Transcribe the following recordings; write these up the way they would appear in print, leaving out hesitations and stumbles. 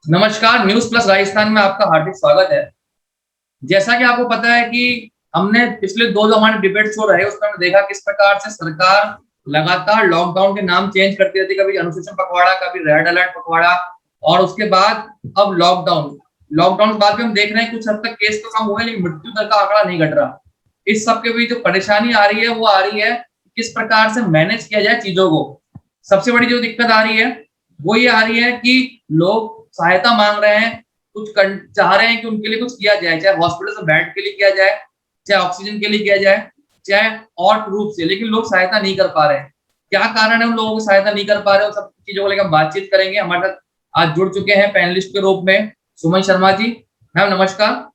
नमस्कार, news plus Rajasthan में आपका हार्दिक स्वागत है। जैसा कि आपको पता है कि हमने पिछले 2 जो हमारे डिबेट शो रहे, उसमें हमने देखा किस प्रकार से सरकार लगातार लॉकडाउन के नाम चेंज करती रहती है, कभी अनुशासन पखवाड़ा, कभी रेड अलर्ट पखवाड़ा और उसके बाद अब लॉकडाउन। लॉकडाउन के बाद भी हम देख रहे हैं कुछ हद तक केस तो कम हुए, लेकिन मृत्यु दर का आंकड़ा नहीं घट रहा। इस सब के बीच जो परेशानी आ रही है, वो आ रही है किस प्रकार से मैनेज किया जाए चीज़ों को। सबसे बड़ी जो दिक्कत आ रही है, वो ये आ रही है कि लोग सहायता मांग रहे हैं, चाह रहे हैं कि उनके लिए कुछ किया जाए, चाहे हॉस्पिटल से बेड के लिए किया जाए, चाहे ऑक्सीजन के लिए किया जाए, चाहे और रूप से, लेकिन लोग सहायता नहीं कर पा रहे हैं। क्या कारण है उन लोगों को सहायता नहीं कर पा रहे? उन सब चीजों को लेकर हम बातचीत करेंगे। हमारे साथ आज जुड़ चुके हैं पैनलिस्ट के रूप में सुमन शर्मा जी। मैम नमस्कार।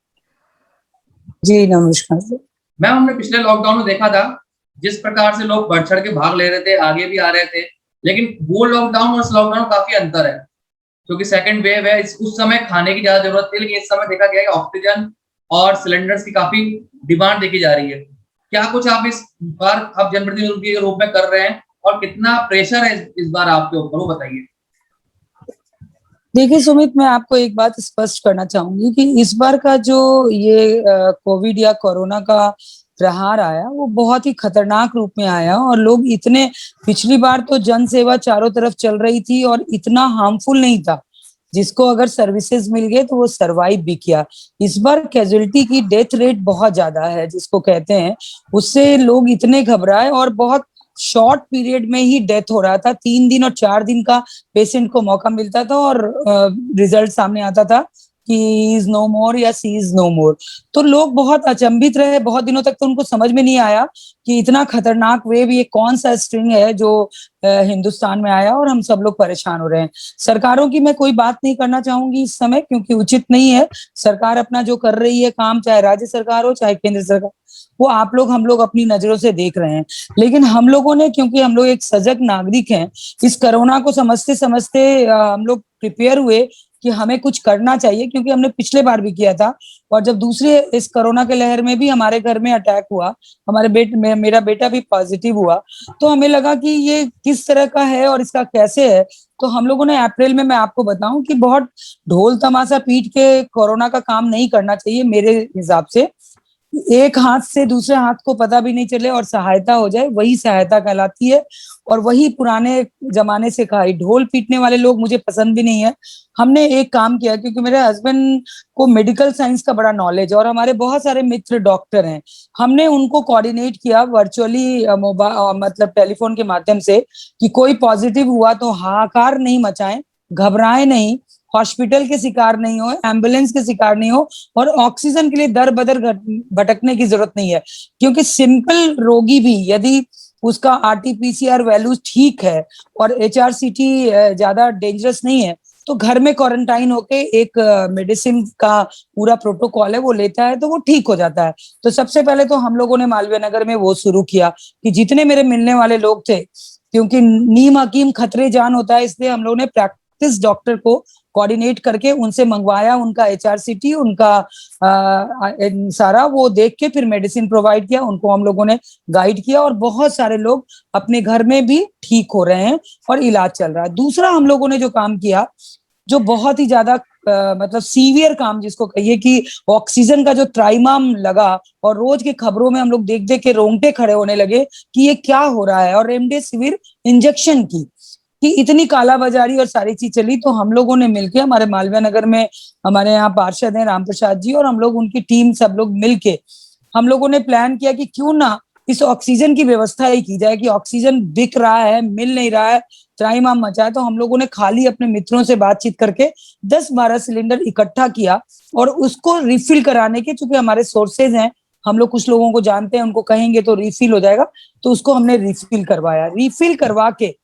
जी नमस्कार। मैम, हमने पिछले लॉकडाउन में देखा था जिस प्रकार से लोग बढ़ चढ़ के भाग ले रहे थे, आगे भी आ रहे थे, लेकिन वो लॉकडाउन और इस लॉकडाउन में काफी अंतर है क्योंकि सेकंड वेव है। उस समय खाने की ज्यादा जरूरत थी, लेकिन इस समय देखा गया कि ऑक्सीजन और सिलेंडर्स की काफी डिमांड देखी जा रही है। क्या कुछ आप इस बार आप जनप्रतिनिधि के रूप में कर रहे हैं और कितना प्रेशर है इस बार आपके ऊपर, वो बताइए। देखिए सुमित, मैं आपको एक बात स्पष्ट करना चाहूंगी कि इस बार का जो ये कोविड या कोरोना का प्रहार आया, वो बहुत ही खतरनाक रूप में आया और लोग इतने, पिछली बार तो जन सेवा चारों तरफ चल रही थी और इतना हार्मफुल नहीं था, जिसको अगर सर्विसेज मिल गए तो वो सरवाइव भी किया। इस बार कैजुअलिटी की डेथ रेट बहुत ज्यादा है, जिसको कहते हैं, उससे लोग इतने घबराए और बहुत शॉर्ट पीरियड में ही डेथ हो रहा था। 3 दिन और 4 दिन का पेशेंट को मौका मिलता था और रिजल्ट सामने आता था कि इज नो मोर या सी इज नो मोर। तो लोग बहुत अचंभित रहे, बहुत दिनों तक तो उनको समझ में नहीं आया कि इतना खतरनाक वेव, ये कौन सा स्ट्रिंग है जो हिंदुस्तान में आया और हम सब लोग परेशान हो रहे हैं। सरकारों की मैं कोई बात नहीं करना चाहूंगी इस समय, क्योंकि उचित नहीं है। सरकार अपना जो कर रही है काम, चाहे राज्य सरकार हो चाहे केंद्र सरकार, वो आप लोग हम लोग अपनी नजरों से देख रहे हैं। लेकिन हम लोगों ने, क्योंकि हम लोग एक सजग नागरिक हैं, इस कोरोना को समझते समझते हम लोग प्रिपेयर हुए कि हमें कुछ करना चाहिए, क्योंकि हमने पिछले बार भी किया था। और जब दूसरे इस कोरोना के लहर में भी हमारे घर में अटैक हुआ, मेरा बेटा भी पॉजिटिव हुआ, तो हमें लगा कि ये किस तरह का है और इसका कैसे है। तो हम लोगों ने अप्रैल में, मैं आपको बताऊं कि बहुत ढोल तमाशा पीट के कोरोना का काम नहीं करना चाहिए मेरे हिसाब से। एक हाथ से दूसरे हाथ को पता भी नहीं चले और सहायता हो जाए, वही सहायता कहलाती है। और वही पुराने जमाने से कहा, ढोल पीटने वाले लोग मुझे पसंद भी नहीं है। हमने एक काम किया, क्योंकि मेरे हस्बैंड को मेडिकल साइंस का बड़ा नॉलेज और हमारे बहुत सारे मित्र डॉक्टर हैं। हमने उनको कोऑर्डिनेट किया वर्चुअली, मोबाइल मतलब टेलीफोन के माध्यम से, कि कोई पॉजिटिव हुआ तो हाहाकार नहीं मचाएं, घबराएं नहीं, हॉस्पिटल के शिकार नहीं हो, एम्बुलेंस के शिकार नहीं हो, और ऑक्सीजन के लिए दर बदर भटकने की जरूरत नहीं है। क्योंकि सिंपल रोगी भी यदि उसका आरटीपीसीआर वैल्यू ठीक है और एचआरसीटी ज्यादा डेंजरस नहीं है, तो घर में क्वारंटाइन होके एक मेडिसिन का पूरा प्रोटोकॉल है वो लेता है तो वो ठीक हो जाता है। तो सबसे पहले तो हम लोगों ने मालवीय नगर में वो शुरू किया कि जितने मेरे मिलने वाले लोग थे, क्योंकि नीम हकीम खतरे जान होता है, इसलिए हम लोगों ने प्रैक्टिस डॉक्टर को कोऑर्डिनेट करके उनसे मंगवाया, उनका एचआरसीटी, उनका सारा वो देख के फिर मेडिसिन प्रोवाइड किया, उनको हम लोगों ने गाइड किया और बहुत सारे लोग अपने घर में भी ठीक हो रहे हैं और इलाज चल रहा है। दूसरा हम लोगों ने जो काम किया, जो बहुत ही ज्यादा मतलब सीवियर काम जिसको कहिए, कि ऑक्सीजन का जो त्राइमाम लगा और रोज के खबरों में हम लोग देख देख के रोंगटे खड़े होने लगे कि ये क्या हो रहा है, और रेमडेसिविर इंजेक्शन की कि इतनी कालाबाजारी और सारी चीज चली। तो हम लोगों ने मिलके, हमारे मालवीय नगर में हमारे यहाँ पार्षद हैं राम प्रसाद जी, और हम लोग उनकी टीम, सब लोग मिलके हम लोगों ने प्लान किया कि क्यों ना इस ऑक्सीजन की व्यवस्था ही की जाए, कि ऑक्सीजन बिक रहा है, मिल नहीं रहा है, त्राहिमाम मचा है। तो हम लोगों ने खाली अपने मित्रों से बातचीत करके 10-12 सिलेंडर इकट्ठा किया और उसको रिफिल कराने के, चूंकि हमारे सोर्सेज हैं, हम लोग कुछ लोगों को जानते हैं, उनको कहेंगे तो रिफिल हो जाएगा, तो उसको हमने रिफिल करवाया। रिफिल करवा के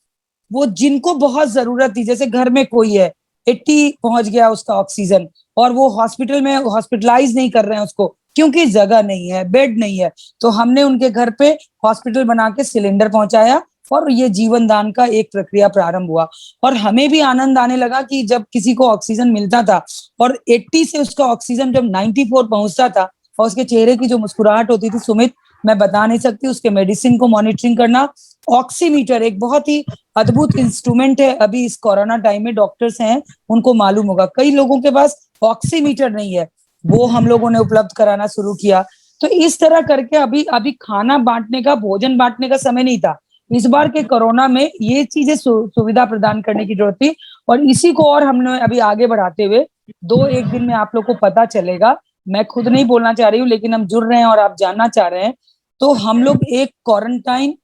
वो जिनको बहुत जरूरत थी, जैसे घर में कोई है 80 पहुंच गया उसका ऑक्सीजन, और वो हॉस्पिटल में हॉस्पिटलाइज नहीं कर रहे हैं उसको, क्योंकि जगह नहीं है, बेड नहीं है, तो हमने उनके घर पे हॉस्पिटल बना के सिलेंडर पहुंचाया और ये जीवन दान का एक प्रक्रिया प्रारंभ हुआ। और हमें भी आनंद आने लगा कि जब किसी को ऑक्सीजन मिलता था और 80 से उसका ऑक्सीजन जब 94 पहुंचता था, और उसके चेहरे की जो मुस्कुराहट होती थी सुमित, मैं बता नहीं सकती। उसके मेडिसिन को मॉनिटरिंग करना, ऑक्सीमीटर एक बहुत ही अद्भुत इंस्ट्रूमेंट है। अभी इस कोरोना टाइम में डॉक्टर्स हैं, उनको मालूम होगा, कई लोगों के पास ऑक्सीमीटर नहीं है, वो हम लोगों ने उपलब्ध कराना शुरू किया। तो इस तरह करके अभी अभी खाना बांटने का, भोजन बांटने का समय नहीं था। इस बार के कोरोना में ये चीजें सुविधा प्रदान करने की जरूरत थी, और इसी को और हमने अभी आगे बढ़ाते हुए 2-1 दिन में आप लोग को पता चलेगा। मैं खुद नहीं बोलना चाह रही हूँ, लेकिन हम जुड़ रहे हैं और आप जानना चाह रहे हैं, तो हम लोग एक क्वारंटाइन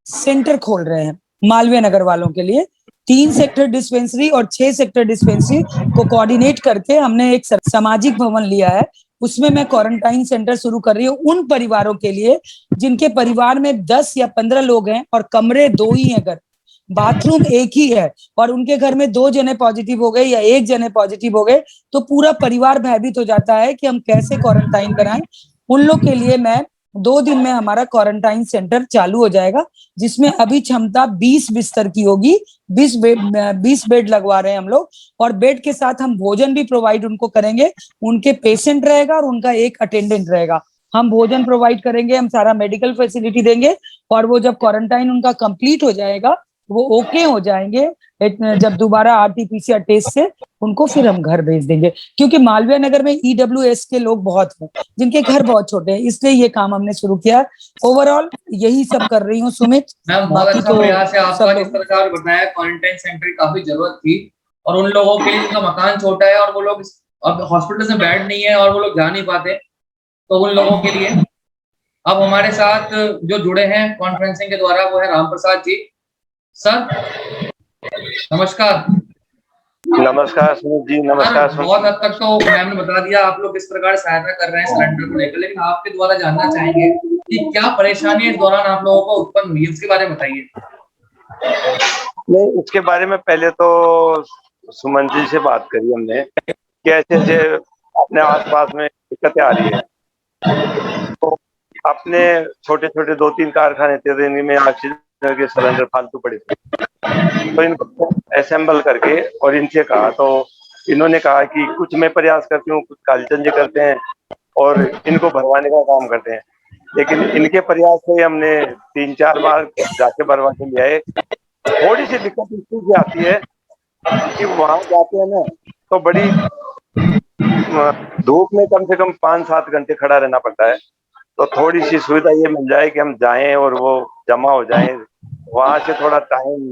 सेंटर खोल रहे हैं मालवीय नगर वालों के लिए। 3 सेक्टर डिस्पेंसरी और 6 सेक्टर डिस्पेंसरी को कोऑर्डिनेट करके हमने एक सामाजिक भवन लिया है। उसमें मैं क्वारंटाइन सेंटर शुरू कर रही हूँ उन परिवारों के लिए जिनके परिवार में 10 या 15 लोग हैं और कमरे 2 ही हैं, घर बाथरूम एक ही है, और उनके घर में 2 जने पॉजिटिव हो गए या 1 जने पॉजिटिव हो गए, तो पूरा परिवार भयभीत हो जाता है कि हम कैसे क्वारंटाइन कराएं। उन लोग के लिए मैं 2 दिन में हमारा क्वारंटाइन सेंटर चालू हो जाएगा, जिसमें अभी क्षमता 20 बिस्तर की होगी। 20 बेड लगवा रहे हैं हम लोग, और बेड के साथ हम भोजन भी प्रोवाइड उनको करेंगे। उनके पेशेंट रहेगा और उनका एक अटेंडेंट रहेगा। हम भोजन प्रोवाइड करेंगे, हम सारा मेडिकल फैसिलिटी देंगे, और वो जब क्वारंटाइन उनका कंप्लीट हो जाएगा, वो ओके हो जाएंगे, जब दोबारा आरटीपीसीआर टेस्ट से उनको फिर हम घर भेज देंगे। क्योंकि मालवीय नगर में ईडब्ल्यूएस के लोग बहुत हैं, जिनके घर बहुत छोटे हैं, इसलिए ये काम हमने शुरू किया। ओवरऑल यही सब कर रही हूँ सुमित। मैम बहुत अच्छा प्रयास है आपका। जिस प्रकार आपने बताया क्वारंटाइन सेंटर की काफी जरूरत थी, और उन लोगों के लिए जिनका मकान छोटा है और वो लोग अब हॉस्पिटल में बेड नहीं है और वो लोग जा नहीं पाते, तो उन लोगों के लिए अब हमारे साथ जो जुड़े हैं कॉन्फ्रेंसिंग के द्वारा वो है राम प्रसाद जी। सर नमस्कार। नमस्कार सुमित जी। नमस्कार। बहुत हद तक तो मैम ने बता दिया आप लोग किस प्रकार सहायता कर रहे हैं सिलेंडर को लेकर, लेकिन आपके द्वारा जानना चाहेंगे कि क्या परेशानी इस दौरान आप लोगों को उत्पन्न हुई, उसके बारे में बताइए। नहीं, इसके बारे में पहले तो सुमन जी से बात करी हमने कि ऐसे अपने आसपास में दिक्कतें आ रही है, तो अपने छोटे छोटे 2-3 कारखाने थे में ऑक्सीजन के सिलेंडर फालतू पड़े थे, तो इनको असेंबल करके और इनसे कहा, तो इन्होंने कहा कि कुछ मैं प्रयास करती हूँ, कुछ कालीचंद जी करते हैं और इनको भरवाने का काम करते हैं। लेकिन इनके प्रयास से हमने 3-4 बार जाके भरवा के ले आए। थोड़ी सी दिक्कत इस चीज से आती है कि वहां जाते हैं ना, तो बड़ी धूप में कम से कम 5-7 घंटे खड़ा रहना पड़ता है। तो थोड़ी सी सुविधा ये मिल जाए कि हम जाएं और वो जमा हो जाएं, वहां से थोड़ा टाइम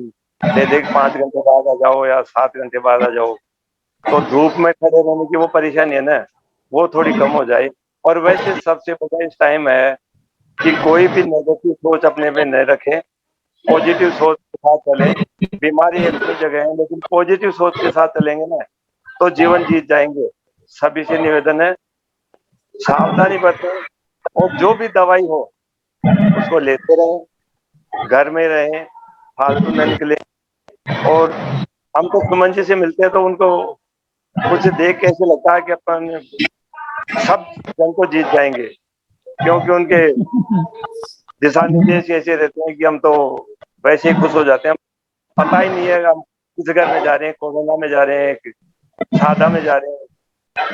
दे दे, 5 घंटे बाद आ जाओ या 7 घंटे बाद आ जाओ, तो धूप में खड़े रहने की वो परेशानी है ना, वो थोड़ी कम हो जाए। और वैसे सबसे बड़ा इस टाइम है कि कोई भी नेगेटिव सोच अपने में न रखे, पॉजिटिव सोच के साथ चले। बीमारी एक ही जगह है, लेकिन पॉजिटिव सोच के साथ चलेंगे ना तो जीवन जीत जाएंगे। सभी से निवेदन है, सावधानी बरतें, और जो भी दवाई हो उसको लेते रहें, घर में रहें, फालतू न निकले। और हम तो सुमन जी से मिलते हैं तो उनको कुछ देख के ऐसे लगता है कि अपन सब जन को जीत जाएंगे, क्योंकि उनके दिशा निर्देश ऐसे रहते हैं कि हम तो वैसे ही खुश हो जाते हैं। पता ही नहीं है हम किस घर में जा रहे हैं, कोरोना में जा रहे हैं, सादा में जा रहे हैं,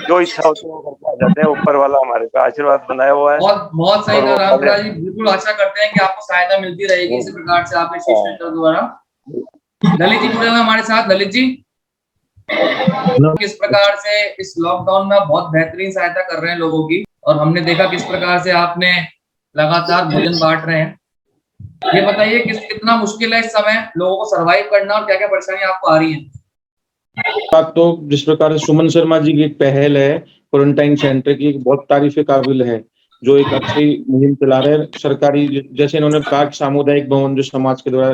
जो इच्छा होती है वो करके आ जाते हैं। ऊपर वाला हमारे पे आशीर्वाद बनाया हुआ है। बहुत सही कहा रामप्रसाद जी। बिल्कुल आशा करते हैं कि आपको सहायता मिलती रहेगी इसी प्रकार से आपके शिष्टमंडल द्वारा। ललित जी जुड़े हुए हमारे साथ। ललित जी, किस प्रकार से इस लॉकडाउन में बहुत बेहतरीन सहायता कर रहे हैं लोगों की, और हमने देखा किस प्रकार से आपने लगातार भोजन बांट रहे हैं। ये बताइए कितना मुश्किल है इस समय लोगों को सरवाइव करना, और क्या क्या परेशानी आपको आ रही है। बात तो जिस प्रकार से सुमन शर्मा जी की एक पहल है क्वारंटाइन सेंटर की, एक बहुत तारीफ काबिल है, जो एक अच्छी मुहिम चला रहे हैं सरकारी। जैसे इन्होंने कहा सामुदायिक भवन जो समाज के द्वारा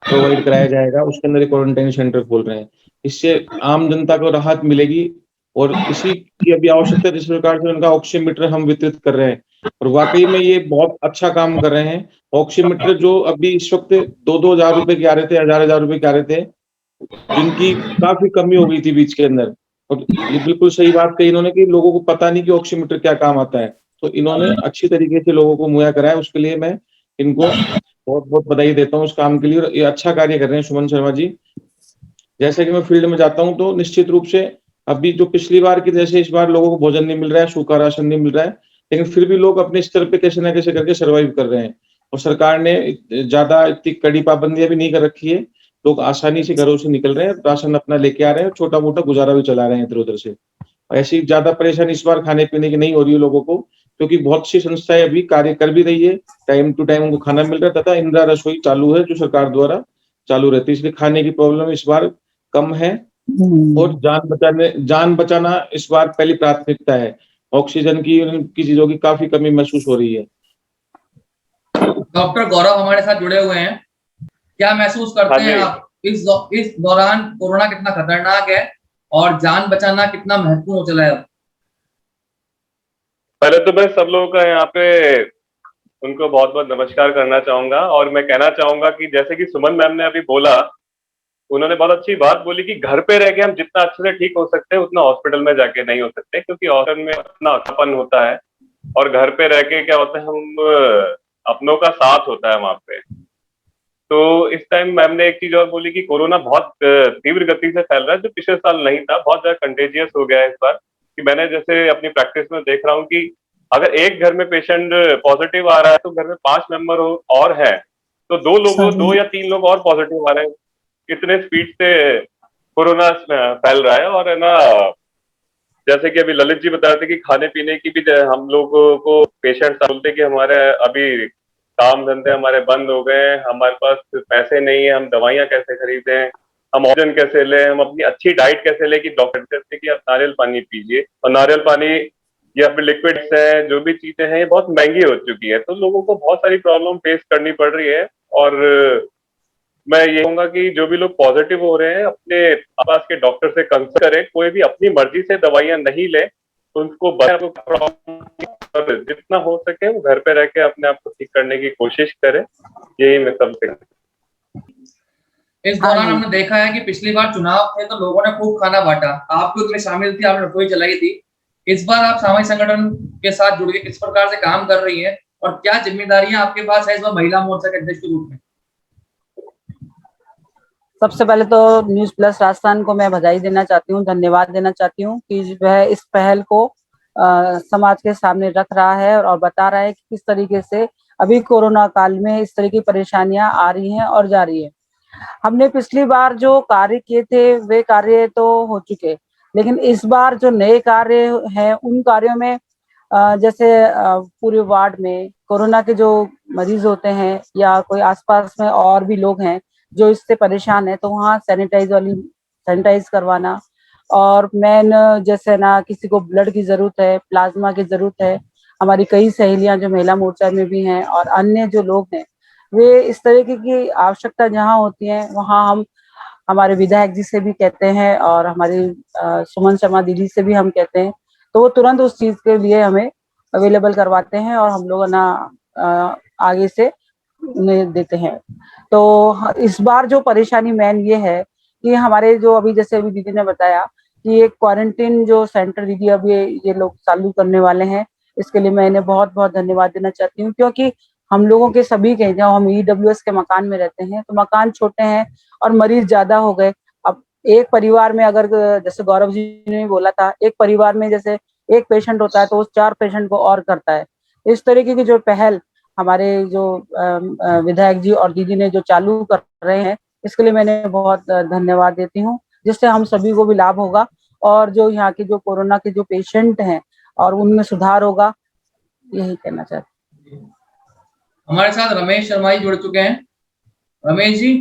प्रोवाइड कराया जाएगा, उसके अंदर एक क्वारंटाइन सेंटर खोल रहे हैं। इससे आम जनता को राहत मिलेगी, और इसी की अभी आवश्यकता जिस प्रकार से उनका ऑक्सीमीटर हम वितरित कर रहे हैं, और वाकई में ये बहुत अच्छा काम कर रहे हैं। ऑक्सीमीटर जो अभी इस वक्त 2-2 हजार रुपए के आ रहे थे, 1000 रुपए के आ रहे थे, जिनकी काफी कमी हो गई थी बीच के अंदर। और ये बिल्कुल सही बात कही इन्होंने कि लोगों को पता नहीं कि ऑक्सीमीटर क्या काम आता है, तो इन्होंने अच्छी तरीके से लोगों को मुहैया कराया। उसके लिए मैं इनको बहुत बहुत बधाई देता हूँ उस काम के लिए, और ये अच्छा कार्य कर रहे हैं सुमन शर्मा जी। जैसे कि मैं फील्ड में जाता हूँ तो निश्चित रूप से अभी जो पिछली बार की जैसे इस बार लोगों को भोजन नहीं मिल रहा है, सूखा राशन नहीं मिल रहा है, लेकिन फिर भी लोग अपने स्तर पे कैसे ना कैसे करके सर्वाइव कर रहे हैं। और सरकार ने ज्यादा इतनी कड़ी पाबंदियां भी नहीं कर रखी है। लोग आसानी से घरों से निकल रहे हैं, राशन अपना लेके आ रहे हैं, छोटा मोटा गुजारा भी चला रहे हैं इधर उधर से। ऐसी ज्यादा परेशानी इस बार खाने पीने की नहीं हो रही है लोगों को, क्योंकि बहुत सी संस्थाएं अभी कार्य कर भी रही है, टाइम टू टाइम उनको खाना मिल रहा है, तथा इंदिरा रसोई चालू है जो सरकार द्वारा चालू रहती है, इसलिए खाने की प्रॉब्लम इस बार कम है। और जान बचाना इस बार पहली प्राथमिकता है। ऑक्सीजन की चीजों की काफी कमी महसूस हो रही है। डॉक्टर गौरव हमारे साथ जुड़े हुए हैं। क्या महसूस करते हैं आप इस दौरान कोरोना कितना खतरनाक है और जान बचाना कितना महत्वपूर्ण हो चला है अब? पहले तो मैं सब लोगों का यहाँ पे उनको बहुत बहुत नमस्कार करना चाहूंगा, और मैं कहना चाहूंगा कि जैसे कि सुमन मैम ने अभी बोला, उन्होंने बहुत अच्छी बात बोली कि घर पे रह के हम जितना अच्छे से ठीक हो सकते हैं उतना हॉस्पिटल में जाके नहीं हो सकते, क्योंकि हॉस्पिटल में अपना अकेलापन होता है और घर पे रह के क्या होता है, हम अपनों का साथ होता है वहां पे। तो इस टाइम मैम ने एक चीज और बोली कि कोरोना बहुत तीव्र गति से फैल रहा है, जो पिछले साल नहीं था, बहुत ज्यादा कंटेजियस हो गया है इस बार। कि मैंने जैसे अपनी प्रैक्टिस में देख रहा हूँ कि अगर एक घर में पेशेंट पॉजिटिव आ रहा है तो घर में 5 मेंबर और हैं, तो 2 या 3 लोग और पॉजिटिव आ रहे हैं। इतने स्पीड से कोरोना फैल रहा है। और है ना, जैसे कि अभी ललित जी बता रहे थे कि खाने पीने की भी हम लोगों को पेशेंट बोलते कि हमारे अभी काम धंधे हमारे बंद हो गए हैं, हमारे पास पैसे नहीं है, हम दवाइयाँ कैसे खरीदें, हम ऑक्सीजन कैसे लें, हम अपनी अच्छी डाइट कैसे लें। कि डॉक्टर कहते हैं कि आप नारियल पानी पीजिए, और नारियल पानी या फिर लिक्विड्स हैं, जो भी चीजें हैं, ये बहुत महंगी हो चुकी है, तो लोगों को बहुत सारी प्रॉब्लम फेस करनी पड़ रही है। और मैं ये कहूंगा कि जो भी लोग पॉजिटिव हो रहे हैं अपने आसपास के डॉक्टर से कंसल्ट करें, कोई भी अपनी मर्जी से दवाइयां नहीं ले, उनको और जितना हो सके वो घर पे रह के अपने आप को ठीक करने की कोशिश करें। यही मैं सबसे इस दौरान हमने देखा है कि पिछली बार चुनाव थे तो लोगों ने खूब खाना बांटा, आप भी उसमें शामिल थी, आपने रसोई चलाई थी। इस बार आप सामाजिक संगठन के साथ जुड़ के किस प्रकार से काम कर रही हैं और क्या जिम्मेदारियां आपके पास है इस बार महिला मोर्चा के अध्यक्ष के रूप में? सबसे पहले तो न्यूज प्लस राजस्थान को मैं बधाई देना चाहती हूँ, धन्यवाद देना चाहती हूँ कि वह इस पहल को समाज के सामने रख रहा है और बता रहा है कि किस तरीके से अभी कोरोना काल में इस तरह की परेशानियां आ रही हैं और जा रही है। हमने पिछली बार जो कार्य किए थे वे कार्य तो हो चुके, लेकिन इस बार जो नए कार्य हैं उन कार्यों में जैसे पूरे वार्ड में कोरोना के जो मरीज होते हैं या कोई आसपास में और भी लोग हैं जो इससे परेशान है, तो वहाँ सैनिटाइज करवाना। और मेन जैसे ना किसी को ब्लड की जरूरत है, प्लाज्मा की जरूरत है, हमारी कई सहेलियां जो महिला मोर्चा में भी हैं और अन्य जो लोग हैं, वे इस तरीके की आवश्यकता जहाँ होती है वहाँ हम हमारे विधायक जी से भी कहते हैं और हमारी सुमन शर्मा दीदी से भी हम कहते हैं, तो वो तुरंत उस चीज के लिए हमें अवेलेबल करवाते हैं और हम लोग ना आगे से उन्हें देते हैं। तो इस बार जो परेशानी मेन ये है कि हमारे जो अभी जैसे अभी दीदी ने बताया कि एक क्वारंटीन जो सेंटर दीदी अभी ये लोग चालू करने वाले हैं, इसके लिए मैं इन्हें बहुत बहुत धन्यवाद देना चाहती हूँ, क्योंकि हम लोगों के सभी के जब हम EWS के मकान में रहते हैं तो मकान छोटे हैं और मरीज ज्यादा हो गए। अब एक परिवार में अगर जैसे गौरव जी ने बोला था, एक परिवार में जैसे एक पेशेंट होता है तो वो 4 पेशेंट को और करता है। इस तरीके की जो पहल हमारे जो विधायक जी और दीदी ने जो चालू कर रहे हैं, इसके लिए मैंने बहुत धन्यवाद देती हूँ, जिससे हम सभी को भी लाभ होगा और जो यहाँ के जो कोरोना के जो पेशेंट हैं और उनमें सुधार होगा, यही कहना चाहती हूँ। हमारे साथ रमेश शर्मा जी जुड़ चुके हैं। रमेश जी,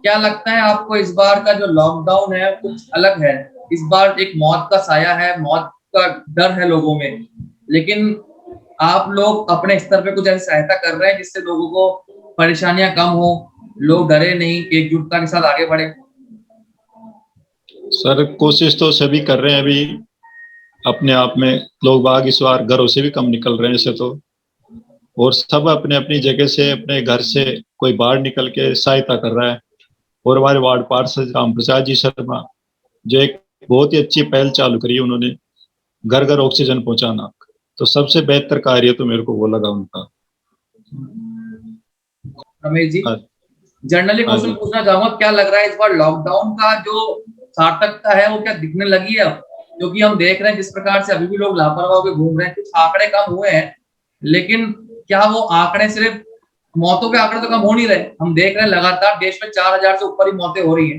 क्या लगता है आपको इस बार का जो लॉकडाउन है कुछ अलग है? इस बार एक मौत का साया है, मौत का डर है लोगों में, लेकिन आप लोग अपने स्तर पे कुछ ऐसी सहायता कर रहे हैं जिससे लोगों को परेशानियां कम हो, लोग डरे नहीं, एकजुटता के साथ आगे बढ़े? सर, कोशिश तो सभी कर रहे हैं। अभी अपने आप में लोग बाग इस बार घरों से भी कम निकल रहे हैं ऐसे तो, और सब अपने अपनी जगह से अपने घर से कोई बाहर निकल के सहायता कर रहा है। और हमारे वार्ड पार्षद राम प्रसाद जी शर्मा जो एक बहुत ही अच्छी पहल चालू करी है, उन्होंने घर घर ऑक्सीजन पहुंचाना, तो सबसे बेहतर कार्य तो मेरे को वो लगा उनका। रमेश जी, जनरली क्वेश्चन पूछना चाहूंगा, क्या लग रहा है इस बार लॉकडाउन का जो सार्थकता है वो क्या दिखने लगी है अब? क्योंकि हम देख रहे हैं जिस प्रकार से अभी भी लोग लापरवाह होकर घूम रहे हैं, कुछ आंकड़े कम हुए हैं लेकिन क्या वो आंकड़े सिर्फ मौतों के आंकड़े तो कम हो नहीं रहे, हम देख रहे हैं लगातार देश में 4000 से ऊपर ही मौतें हो रही है,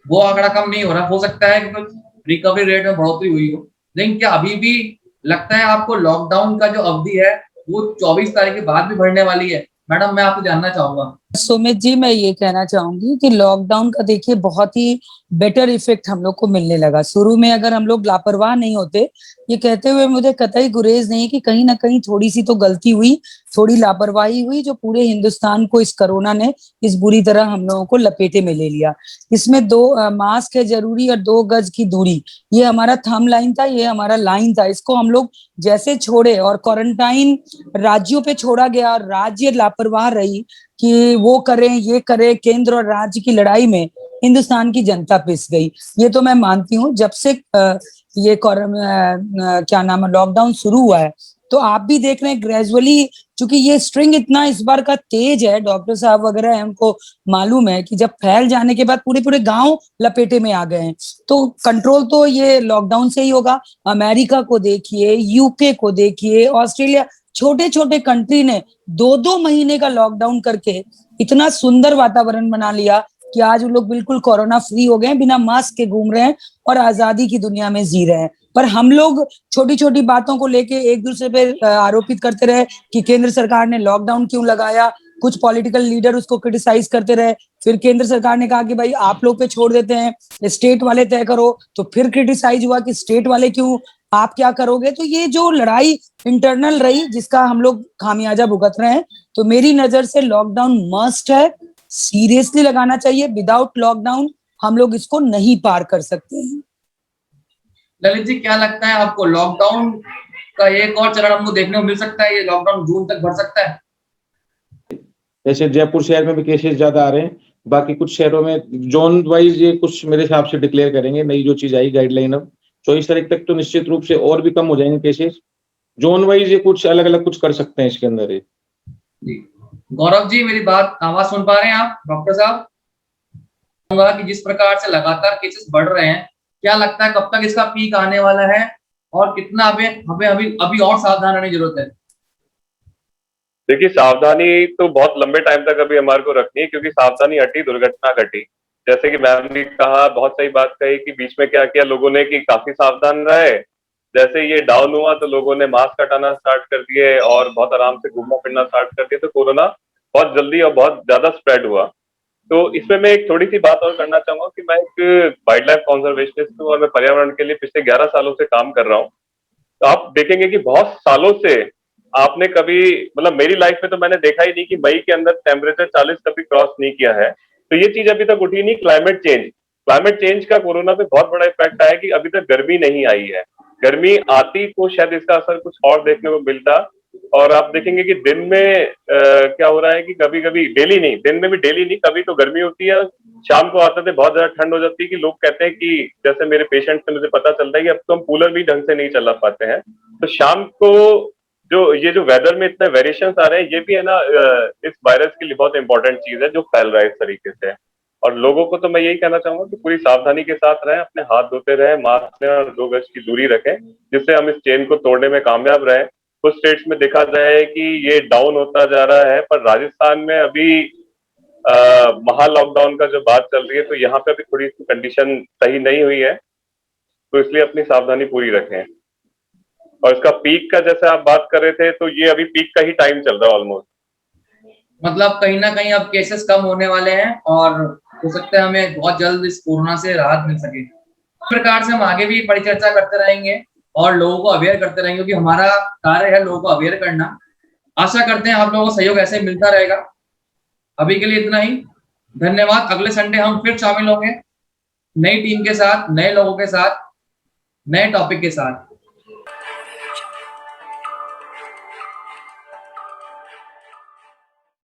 वो आंकड़ा कम नहीं हो रहा। हो सकता है कि कुछ रिकवरी रेट में बढ़ोतरी हुई हो, लेकिन क्या अभी भी लगता है आपको लॉकडाउन का जो अवधि है वो 24 तारीख के बाद भी बढ़ने वाली है? मैडम मैं आपसे जानना चाहूंगा। सुमित जी, मैं ये कहना चाहूंगी कि लॉकडाउन का देखिए बहुत ही बेटर इफेक्ट हम लोग को मिलने लगा। शुरू में अगर हम लोग लापरवाह नहीं होते, ये कहते हुए मुझे कतई गुरेज नहीं कि कहीं ना कहीं थोड़ी सी तो गलती हुई, थोड़ी लापरवाही हुई, जो पूरे हिंदुस्तान को इस कोरोना ने इस बुरी तरह हम लोगों को लपेटे में ले लिया। इसमें मास्क है जरूरी और 2 गज की दूरी, ये हमारा थंब लाइन था, ये हमारा लाइन था। इसको हम लोग जैसे छोड़े और क्वारंटाइन राज्यों पे छोड़ा गया और राज्य लापरवाह रही कि वो करें ये करें, केंद्र और राज्य की लड़ाई में हिंदुस्तान की जनता पिस गई। ये तो मैं मानती हूँ। जब से ये क्या नाम है लॉकडाउन शुरू हुआ है, तो आप भी देख रहे हैं ग्रेजुअली, चूंकि ये स्ट्रिंग इतना इस बार का तेज है, डॉक्टर साहब वगैरह है उनको मालूम है कि जब फैल जाने के बाद पूरे पूरे गांव लपेटे में आ गए हैं, तो कंट्रोल तो ये लॉकडाउन से ही होगा। अमेरिका को देखिए, यूके को देखिए, ऑस्ट्रेलिया, छोटे छोटे कंट्री ने 2-2 महीने का लॉकडाउन करके इतना सुंदर वातावरण बना लिया कि आज वो लोग बिल्कुल कोरोना फ्री हो गए हैं, बिना मास्क के घूम रहे हैं और आजादी की दुनिया में जी रहे हैं। पर हम लोग छोटी छोटी बातों को लेके एक दूसरे पे आरोपित करते रहे कि केंद्र सरकार ने लॉकडाउन क्यों लगाया, कुछ पॉलिटिकल लीडर उसको क्रिटिसाइज करते रहे, फिर केंद्र सरकार ने कहा कि भाई आप लोग पे छोड़ देते हैं, स्टेट वाले तय करो, तो फिर क्रिटिसाइज हुआ कि स्टेट वाले क्यों, आप क्या करोगे। तो ये जो लड़ाई इंटरनल रही जिसका हम लोग खामियाजा भुगत रहे हैं, तो मेरी नजर से लॉकडाउन मस्ट है, सीरियसली लगाना चाहिए। विदाउट लॉकडाउन हम लोग इसको नहीं पार कर सकते हैं। ललित जी क्या लगता है आपको, लॉकडाउन का एक और चरण हमको देखने को मिल सकता है? ये लॉकडाउन जून तक बढ़ सकता है? जैसे जयपुर शहर में भी केसेस ज्यादा आ रहे हैं, बाकी कुछ शहरों में जोन वाइज ये कुछ मेरे हिसाब से डिक्लेयर करेंगे, नई जो चीज आई गाइडलाइन। अब 24 तारीख तक तो निश्चित रूप से और भी कम हो जाएंगे केसेस। जोन वाइज ये कुछ अलग अलग कुछ कर सकते हैं इसके अंदर। जी गौरव जी, मेरी बात आवाज सुन पा रहे हैं आप? डॉक्टर साहब कि जिस प्रकार से लगातार केसेस बढ़ रहे हैं, क्या लगता है कब तक इसका पीक आने वाला है और कितना हमें अभी और सावधान रहने की जरूरत है? देखिए, सावधानी तो बहुत लंबे टाइम तक अभी हमारे को रखनी है, क्योंकि सावधानी हटी दुर्घटना घटी। जैसे कि मैम ने कहा, बहुत सही बात कही कि बीच में क्या किया लोगों ने कि काफी सावधान रहे। जैसे ये डाउन हुआ तो लोगों ने मास्क हटाना स्टार्ट कर दिए और बहुत आराम से घूमना फिरना स्टार्ट कर दिया, तो कोरोना बहुत जल्दी और बहुत ज्यादा स्प्रेड हुआ। तो इसमें मैं एक थोड़ी सी बात और करना चाहूंगा कि मैं एक वाइल्ड लाइफ कंजर्वेशनिस्ट हूँ और मैं पर्यावरण के लिए पिछले 11 सालों से काम कर रहा हूँ। तो आप देखेंगे कि बहुत सालों से आपने कभी, मतलब मेरी लाइफ में तो मैंने देखा ही नहीं कि मई के अंदर टेम्परेचर 40 कभी क्रॉस नहीं किया है। तो ये चीज अभी तक उठी नहीं। क्लाइमेट चेंज का कोरोना पे बहुत बड़ा इफेक्ट आया कि अभी तक गर्मी नहीं आई है। गर्मी आती तो शायद इसका असर कुछ और देखने को मिलता। और आप देखेंगे कि दिन में क्या हो रहा है कि कभी कभी डेली नहीं, दिन में भी डेली नहीं, कभी तो गर्मी होती है, शाम को आते थे बहुत ज्यादा ठंड हो जाती है कि लोग कहते हैं कि जैसे मेरे पेशेंट से मुझे पता चलता है कि अब तो हम कूलर भी ढंग से नहीं चला पाते हैं। तो शाम को जो वेदर में इतने वेरिएशंस आ रहे हैं, ये भी है ना इस वायरस के लिए बहुत इंपॉर्टेंट चीज है जो फैल रहा है इस तरीके से। और लोगों को तो मैं यही कहना चाहूंगा कि पूरी सावधानी के साथ रहें, अपने हाथ धोते रहें, मास्क लें और 2 गज की दूरी रखें, जिससे हम इस चेन को तोड़ने में कामयाब रहें। कुछ स्टेट्स में देखा जाए कि ये डाउन होता जा रहा है, पर राजस्थान में अभी महा लॉकडाउन का जो बात चल रही है, तो यहाँ पे अभी थोड़ी सी कंडीशन सही नहीं हुई है। तो इसलिए अपनी सावधानी पूरी रखें। और इसका पीक का जैसे आप बात कर रहे थे, तो ये अभी पीक का ही टाइम चल रहा है ऑलमोस्ट। मतलब कहीं ना कहीं अब केसेस कम होने वाले हैं और हो सकता है हमें बहुत जल्द इस कोरोना से राहत मिल सके। इस प्रकार से हम आगे भी परिचर्चा करते रहेंगे और लोगों को अवेयर करते रहेंगे, क्योंकि हमारा कार्य है लोगों को अवेयर करना। आशा करते हैं आप लोगों को सहयोग ऐसे मिलता रहेगा। अभी के लिए इतना ही, धन्यवाद। अगले संडे हम फिर शामिल होंगे नई टीम के साथ, नए लोगों के साथ, नए टॉपिक के साथ।